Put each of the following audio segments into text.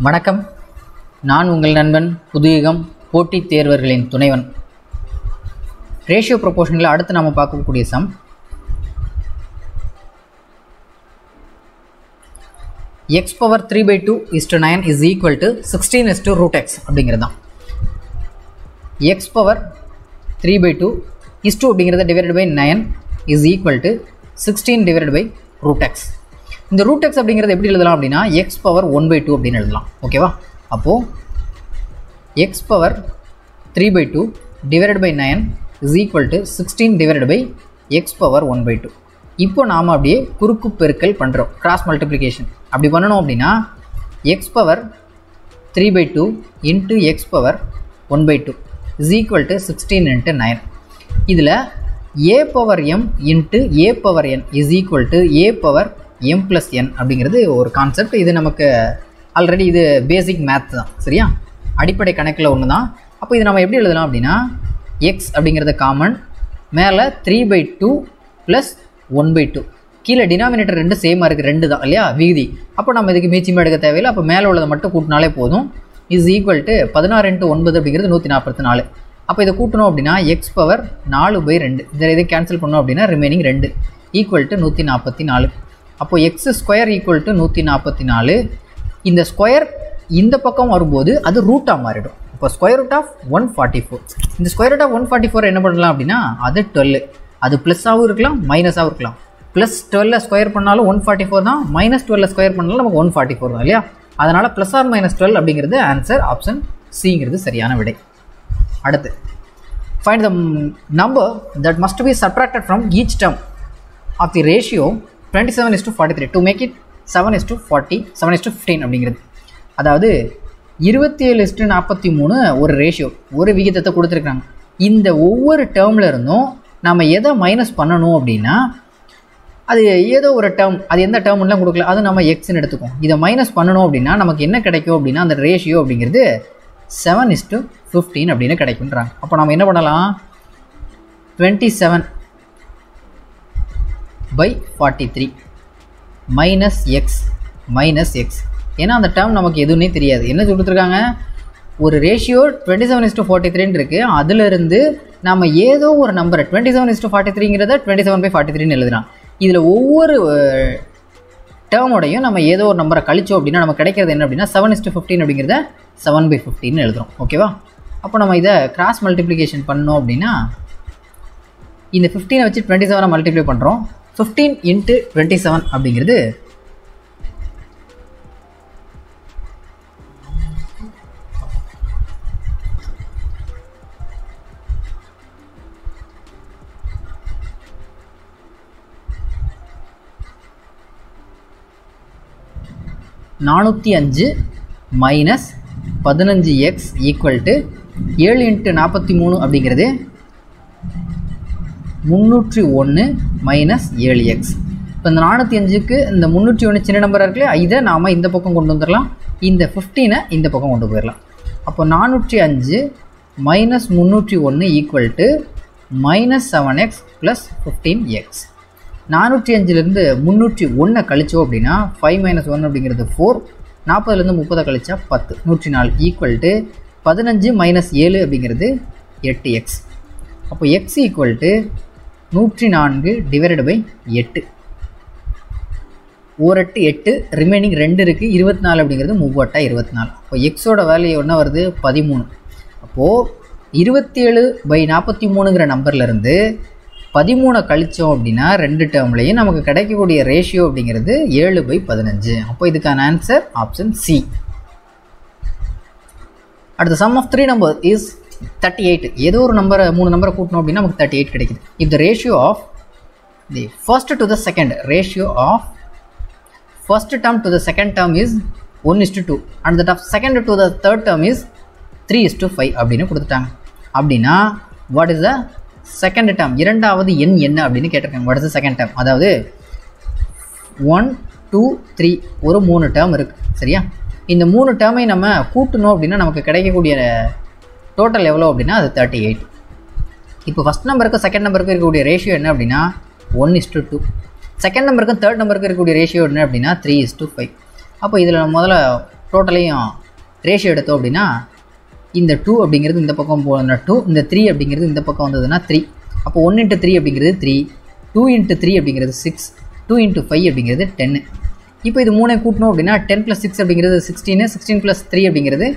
வணக்கம், நான் உங்கள் நண்பன் புதுயுகம் போட்டித் தேர்வர்களின் துணைவன். ரேஷியோ ப்ரொபோர்ஷனில் அடுத்து நாம் பார்க்கக்கூடிய sum x power 3/2:9 is equal to 16:√x அப்படிங்கிறது தான். x பவர் 3/2 அப்படிங்கிறத divided by 9 is equal to 16/√x. இந்த ரூட் எக்ஸ் அப்படிங்கிறது எப்படி எழுதலாம் அப்படின்னா எக்ஸ் பவர் 1/2 அப்படின்னு எழுதலாம். ஓகேவா? அப்போது x power 3/2 divided by 9 is equal to 16 divided by x power 1/2. இப்போ நாம் அப்படியே குறுக்கு பெருக்கல் பண்ணுறோம், கிராஸ் மல்டிப்ளிகேஷன். அப்படி பண்ணணும் அப்படின்னா X power 3/2 into X power 1/2 is equal to 16 into 9. இதில் A power M into A power N is equal to A power m + n அப்படிங்கிறது ஒரு கான்செப்ட். இது நமக்கு ஆல்ரெடி இது பேசிக் மேத் தான், சரியா? அடிப்படை கணக்கில் ஒன்று தான். அப்போ இது நம்ம எப்படி எழுதலாம் அப்படின்னா எக்ஸ் அப்படிங்கிறது காமன், மேலே 3/2 + 1/2, கீழே டினாமினேட்டர் ரெண்டு சேமாக இருக்குது, ரெண்டு தான் இல்லையா விகுதி. அப்போ நம்ம இதுக்கு மீச்சமாக எடுக்க தேவையில்லை. அப்போ மேலே உள்ளதை மட்டும் கூட்டினாலே போதும். இஸ் ஈக்குவல் டு 16 × 9 அப்படிங்கிறது 144. அப்போ இதை கூட்டணும் அப்படின்னா எக்ஸ் பவர் 4/2 இதை கேன்சல் பண்ணோம் அப்படின்னா ரிமைனிங் 2 ஈக்குவல் டு 144. அப்போ எக்ஸ் ஸ்கொயர் ஈக்குவல் டு 144. இந்த ஸ்கொயர் இந்த பக்கம் வரும்போது அது ரூட்டாக மாறிடும். இப்போ ஸ்கொயர் ரூட் ஆஃப் 144. இந்த ஸ்கொயர் ரூட் ஆஃப் 144 என்ன பண்ணலாம் அப்படின்னா அது 12. அது ப்ளஸ்ஸாகவும் இருக்கலாம், மைனஸாகவும் இருக்கலாம். ப்ளஸ் 12 ஸ்கொயர் பண்ணாலும் 144 தான், மைனஸ் 12 ஸ்கொயர் பண்ணாலும் நமக்கு 144 தான் இல்லையா? அதனால் ப்ளஸ் ஆர் மைனஸ் 12 அப்படிங்கிறது ஆன்சர், ஆப்ஷன் சிங்கிறது சரியான விடை. அடுத்து find the number that must be subtracted from each term of the ratio 27:43 to make it 7:40 7:15 அப்படிங்கிறது. அதாவது 27:43 ஒரு ரேஷியோ, ஒரு விகிதத்தை கொடுத்துருக்காங்க. இந்த ஒவ்வொரு டேர்மில் இருந்தும் நம்ம எதை மைனஸ் பண்ணணும் அப்படின்னா அது ஏதோ ஒரு டேர்ம், அது எந்த டேர்ம்லாம் கொடுக்கல, அது நம்ம எக்ஸ்ன்னு எடுத்துக்கோம். இதை மைனஸ் பண்ணணும் அப்படின்னா நமக்கு என்ன கிடைக்கும் அப்படின்னா அந்த ரேஷியோ அப்படிங்கிறது 7:15 அப்படின்னு கிடைக்குன்றாங்க. அப்போ நம்ம என்ன பண்ணலாம், 27/43 மைனஸ் எக்ஸ். ஏன்னா அந்த டேர்ம் நமக்கு எதுவுமே தெரியாது. என்ன கொடுத்துருக்காங்க, ஒரு ரேஷியோ 27:43 இருக்குது. அதிலிருந்து நம்ம ஏதோ ஒரு நம்பரை 27:43ங்கிறத 27/43 எழுதலாம். இதில் ஒவ்வொரு டேர்மோடையும் நம்ம ஏதோ ஒரு நம்பரை கழிச்சோம் அப்படின்னா நமக்கு கிடைக்கிறது என்ன அப்படின்னா 7:15 அப்படிங்கிறத 7/15 எழுதுகிறோம். ஓகேவா? அப்போ நம்ம இதை கிராஸ் மல்டிப்ளிகேஷன் பண்ணோம் அப்படின்னா இந்த 15 வச்சு 27 மல்டிப்ளை பண்ணுறோம். 15 × 27 அப்படிங்கிறது 405 மைனஸ் 15x ஈக்குவல் டு 7 × 43 அப்படிங்கிறது 301 மைனஸ் 7x. இப்போ இந்த 405க்கு இந்த 301 சின்ன நம்பராக இருக்குல்ல, இதை நாம் இந்த பக்கம் கொண்டு வந்துடலாம், இந்த 15 இந்த பக்கம் கொண்டு போயிடலாம். அப்போ 405 minus 301 equal to minus 7x plus 15x. 405லேருந்து 301 கழிச்சோம் அப்படின்னா 5 - 1 அப்படிங்கிறது 4, 40லேருந்து 30 கழிச்சா 10, 104 ஈக்குவல் டு 15 மைனஸ் 7 அப்படிங்கிறது 8x. அப்போ x equal to 104 divided by 8. 1 8 8, remaining 2 இருக்குது, 24 அப்படிங்கிறது 3 24. அப்போ எக்ஸோட வேல்யூ என்ன வருது 13. அப்போது 27/43ங்கிற நம்பர்லேருந்து 13 கழிச்சோம் அப்படின்னா ரெண்டு டேர்ம்லையும் நமக்கு கிடைக்கக்கூடிய ரேஷியோ அப்படிங்கிறது 7/15. அப்போ இதுக்கான ஆன்சர் ஆப்ஷன் சி. அடுத்த சம் ஆஃப் 3 நம்பர் இஸ் 38. ஏதோ ஒரு நம்பரை 3 நம்பரை கூட்டணும் அப்படின்னா நமக்கு 38 கிடைக்குது. If the ratio of the first to the second, ratio of first term to the second term is 1:2 and that of second to the third term is 3:5 அப்படின்னு கொடுத்துட்டாங்க. அப்படின்னா what is the second term, இரண்டாவது எண் என்ன அப்படின்னு கேட்டிருக்காங்க. What is the second term, அதாவது 1 2 3 ஒரு 3 டேர்ம் இருக்குது, சரியா? இந்த 3 டேர்மை நம்ம கூட்டணும் அப்படின்னா நமக்கு கிடைக்கக்கூடிய டோட்டல் எவ்வளோ அப்படின்னா அது 38. இப்போ ஃபஸ்ட் நம்பருக்கு செகண்ட் நம்பருக்கு இருக்கக்கூடிய ரேஷியோ என்ன அப்படின்னா 1:2. செகண்ட் நம்பருக்கும் தேர்ட் நம்பருக்கு இருக்கக்கூடிய ரேஷியோ என்ன அப்படின்னா 3:5. அப்போ இதில் முதல்ல டோட்டலையும் ரேஷியோ எடுத்தோம் அப்படின்னா இந்த 2 அப்படிங்கிறது இந்த பக்கம் போனதுன்னா 2, இந்த 3 அப்படிங்கிறது இந்த பக்கம் வந்ததுன்னா 3. அப்போ 1 × 3 அப்படிங்கிறது 3, 2 × 3 அப்படிங்கிறது 6, 2 × 5 அப்படிங்கிறது 10. இப்போ இது 3 கூட்டணும் அப்படின்னா 10 + 6 அப்படிங்கிறது 16, 16 + 3 அப்படிங்கிறது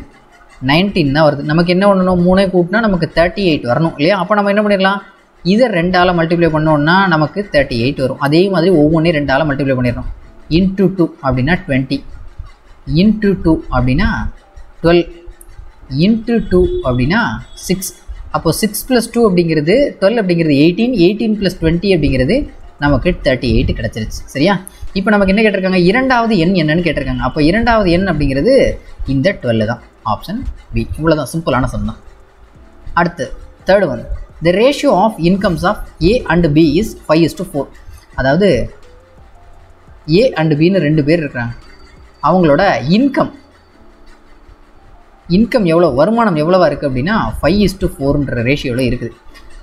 19 தான் வருது. நமக்கு என்ன பண்ணணும், 3 கூட்டினா நமக்கு 38 வரணும் இல்லையா? அப்போ நம்ம என்ன பண்ணிடலாம், இதை 2ஆல் மல்டிப்ளை பண்ணோம்னா நமக்கு 38 வரும். அதே மாதிரி ஒவ்வொன்றையும் 2ஆல் மல்டிப்ளை பண்ணிடணும். × 2 அப்படின்னா 20, × 2 அப்படின்னா 12, × 2 அப்படின்னா 6. அப்போ 6 + 2 அப்படிங்கிறது 12 அப்படிங்கிறது 18, 18 + 20 அப்படிங்கிறது நமக்கு 38 கிடச்சிருச்சு. சரியா? இப்போ நமக்கு என்ன கேட்டிருக்காங்க, இரண்டாவது எண் என்னன்னு கேட்டிருக்காங்க. அப்போ இரண்டாவது எண் அப்படிங்கிறது இந்த 12 தான். Option B. இவ்வளோதான், சிம்பிளான சம் தான். அடுத்து third one, the ratio of incomes of A and B is 5:4. அதாவது ஏ அண்ட் பின்னு 2 பேர் இருக்கிறாங்க. அவங்களோட இன்கம் எவ்வளோ, வருமானம் எவ்வளோவா இருக்குது அப்படின்னா 5:4ன்ற ரேஷியோவில் இருக்குது.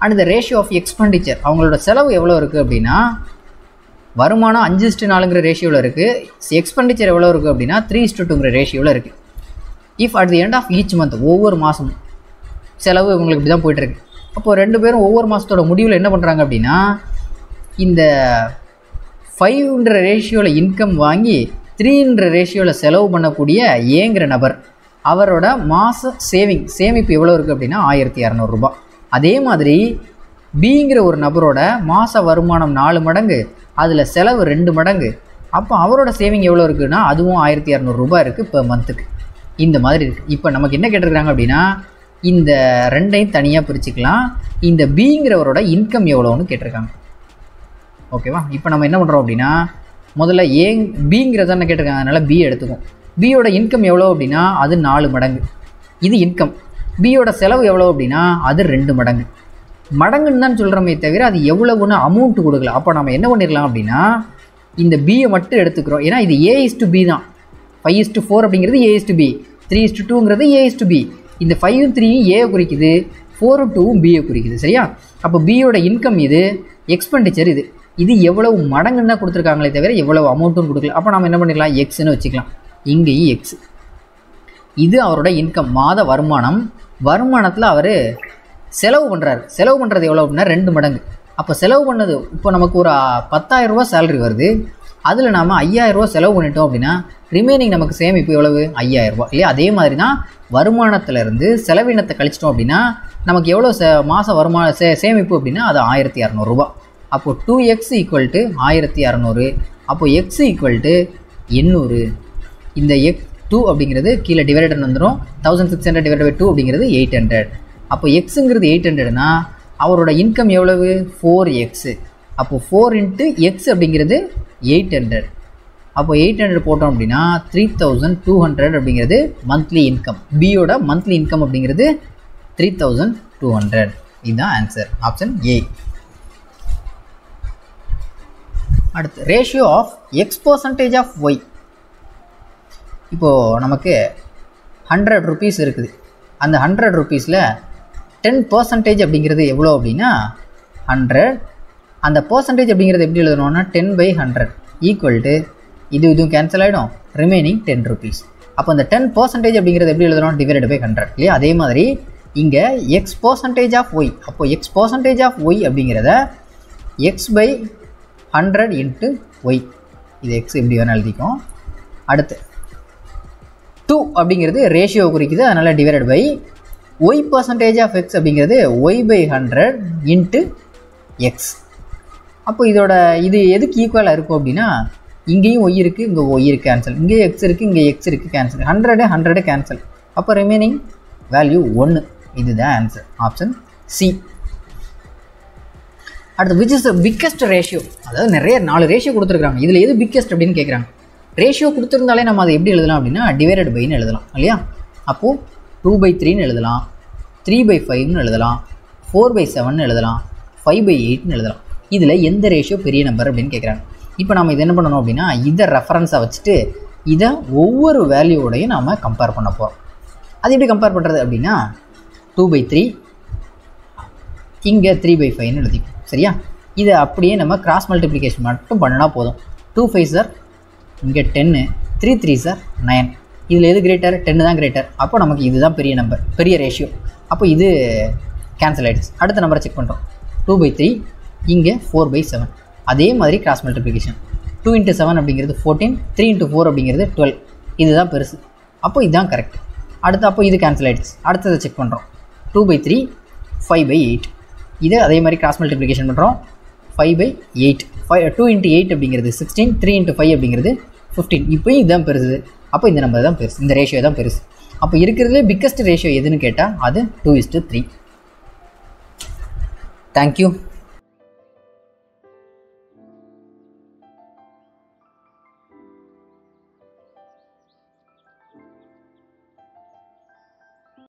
And the ratio of expenditure, அவங்களோட செலவு எவ்வளோ இருக்குது அப்படின்னா வருமானம் 5:4ங்கிற ரேஷியோவில் இருக்குது. எக்ஸ்பெண்டிச்சர் எவ்வளோ இருக்குது அப்படின்னா 3:2ங்கிற ரேஷியோவில் இருக்குது. If at the end of each month, ஒவ்வொரு மாதமும் செலவு இவங்களுக்கு இப்படி தான் போய்ட்டுருக்கு. அப்போது 2 பேரும் ஒவ்வொரு மாதத்தோட முடிவில் என்ன பண்ணுறாங்க அப்படின்னா இந்த 5ன்ற ரேஷியோவில் இன்கம் வாங்கி 3ன்ற ரேஷியோவில் செலவு பண்ணக்கூடிய ஏங்கிற நபர், அவரோட மாத சேமிப்பு எவ்வளோ இருக்குது அப்படின்னா 1200 ரூபாய். அதே மாதிரி பிங்கிற ஒரு நபரோட மாத வருமானம் 4 மடங்கு, அதில் செலவு 2 மடங்கு. அப்போ அவரோட சேவிங் எவ்வளோ இருக்குதுன்னா அதுவும் 1200 ரூபாய் இருக்குது பெர் மந்த்துக்கு. இந்த மாதிரி இருக்குது. இப்போ நமக்கு என்ன கேட்டிருக்கிறாங்க அப்படின்னா இந்த 2ஐயும் தனியாக பிரிச்சுக்கலாம். இந்த பிங்கிறவரோட இன்கம் எவ்வளோன்னு கேட்டிருக்காங்க. ஓகேவா? இப்போ நம்ம என்ன பண்ணுறோம் அப்படின்னா முதல்ல பிங்கிறத என்ன கேட்டிருக்காங்க, அதனால் பி எடுத்துக்கும். பியோட இன்கம் எவ்வளோ அப்படின்னா அது 4 மடங்கு, இது இன்கம். பியோட செலவு எவ்வளோ அப்படின்னா அது 2 மடங்கு. மடங்குன்னு தான் சொல்கிறோமே தவிர அது எவ்வளவுன்னு அமௌண்ட்டு கொடுக்கல. அப்போ நம்ம என்ன பண்ணிடலாம் அப்படின்னா இந்த பியை மட்டும் எடுத்துக்கிறோம். ஏன்னா இது A:B தான். 5:4 அப்படிங்கிறது A:B, 3:2ங்கிறது A:B. இந்த 5ம் 3யும் ஏ குறிக்குது, 4ம் 2ம் பியை குறிக்குது. சரியா? அப்போ பியோட இன்கம் இது, எக்ஸ்பெண்டிச்சர் இது எவ்வளவு மடங்குன்னு தான் கொடுத்துருக்காங்களே தவிர எவ்வளவு அமௌண்ட்டும் கொடுக்கல. அப்போ நம்ம என்ன பண்ணிடலாம், எக்ஸ்ன்னு வச்சுக்கலாம். இங்கேயும் எக்ஸ். இது அவரோட இன்கம், மாத வருமானத்தில் அவர் செலவு பண்ணுறது எவ்வளோ அப்படின்னா 2 மடங்கு. அப்போ செலவு பண்ணது, இப்போ நமக்கு ஒரு 10,000 ரூபா சேலரி வருது, அதில் நாம் 5000 ரூபா செலவு பண்ணிட்டோம் அப்படின்னா ரிமைனிங் நமக்கு சேமிப்பு எவ்வளவு, 5000 ரூபா இல்லையா? அதே மாதிரி தான் வருமானத்திலேருந்து செலவினத்தை கழிச்சிட்டோம் அப்படின்னா நமக்கு எவ்வளோ மாத சேமிப்பு அப்படின்னா அது 1200 ரூபா. அப்போது 2x = 1200. அப்போது x = 800. இந்த 2 அப்படிங்கிறது கீழே டிவைடட் வந்துடும். 1600 / 2 அப்படிங்கிறது 800. அப்போ எக்ஸுங்கிறது 800னா அவரோட இன்கம் எவ்வளவு, 4x. அப்போது 4 × x அப்படிங்கிறது 800. அப்போ 800 போட்டோம் அப்படின்னா 3200 அப்படிங்கிறது மந்த்லி இன்கம். பியோட மந்த்லி இன்கம் அப்படிங்கிறது 3200. இதுதான் ஆன்சர், ஆப்ஷன் ஏ. அடுத்து ratio of x% of y. இப்போது நமக்கு 100 rupees இருக்குது. அந்த 100 rupeesல 10% அப்படிங்கிறது எவ்வளோ அப்படின்னா 100. அந்த பர்சன்டேஜ் அப்படிங்கிறது எப்படி எழுதணும்னா 10/100 = இதுவும் கேன்சல் ஆகிடும், ரிமைனிங் 10 rupees. அப்போ அந்த 10% அப்படிங்கிறது எப்படி எழுதணும், /100 இல்லையா? அதே மாதிரி இங்கே x% ஆஃப் y. அப்போ x% ஆஃப் y அப்படிங்கிறத x/100 × y. இது x எப்படி வேணால் எழுதிக்கும். அடுத்து 2 அப்படிங்கிறது ரேஷியோ குறிக்குது, அதனால் divided by y% of x அப்படிங்கிறது y/100 × x. அப்போ இது எதுக்கு ஈக்குவலாக இருக்கும் அப்படின்னா இங்கேயும் y இருக்குது, இங்கே y இருக்குது கேன்சல், இங்கே x இருக்குது, இங்கே x இருக்குது கேன்சல், 100 கேன்சல். அப்போ ரிமைனிங் வேல்யூ 1. இதுதான் ஆன்சர், ஆப்ஷன் சி. அடுத்து which is the biggest ratio. அதாவது நிறைய 4 ரேஷியோ கொடுத்துருக்காங்க, இதில் எது பிக்கஸ்ட் அப்படின்னு கேட்குறாங்க. ரேஷியோ கொடுத்துருந்தாலே நம்ம அதை எப்படி எழுதலாம் அப்படின்னா டிவைடட் பைன்னு எழுதலாம் இல்லையா? அப்போது 2/3ன்னு எழுதலாம், 3/5ன்னு எழுதலாம், 4/7ன்னு எழுதலாம், 5/8ன்னு எழுதலாம். இதில் எந்த ரேஷியோ பெரிய நம்பர் அப்படின்னு கேட்குறாங்க. இப்போ நம்ம இது என்ன பண்ணணும் அப்படின்னா இதை ரெஃபரன்ஸாக வச்சுட்டு இதை ஒவ்வொரு வேல்யூவோடையும் நாம் கம்பேர் பண்ண போகிறோம். அது எப்படி கம்பேர் பண்ணுறது அப்படின்னா 2/3 இங்கே 3/5ன்னு எழுதிக்கும். சரியா? இதை அப்படியே நம்ம கிராஸ் மல்டிப்ளிகேஷன் மட்டும் பண்ணினா போதும். 2 5 சார் இங்கே 10, 3 3 சார் 9. இதில் எது கிரேட்டர்? 10 தான் கிரேட்டர். அப்போ நமக்கு இதுதான் பெரிய நம்பர், பெரிய ரேஷியோ. அப்போ இது கேன்சல் ஆகிடுச்சு. அடுத்த நம்பரை செக் பண்ணுறோம். 2/3 இங்கே 4/7. அதே மாதிரி கிராஸ் மல்டிப்ளிகேஷன் 2 × 7 அப்படிங்கிறது 14, 3 × 4 அப்படிங்கிறது 12. இதுதான் பெருசு. அப்போ இதுதான் கரெக்ட். அடுத்து அப்போ இது கேன்சல் ஆகிடுச்சு. அடுத்ததை செக் பண்ணுறோம். 2/3 5/8. இது அதே மாதிரி கிராஸ் மல்டிப்ளிகேஷன் பண்ணுறோம். 5/8 2 × 8 அப்படிங்கிறது 16, 3 × 5 அப்படிங்கிறது 15. இப்போயும் இதுதான் பெருசு. அப்போ இந்த நம்பர் தான் பெருசு, இந்த ரேஷியோ தான் பெருசு. அப்போ இருக்கிறதுலே பிக்கஸ்ட் ரேஷியோ எதுன்னு கேட்டால் அது 2:3. தேங்க்யூ.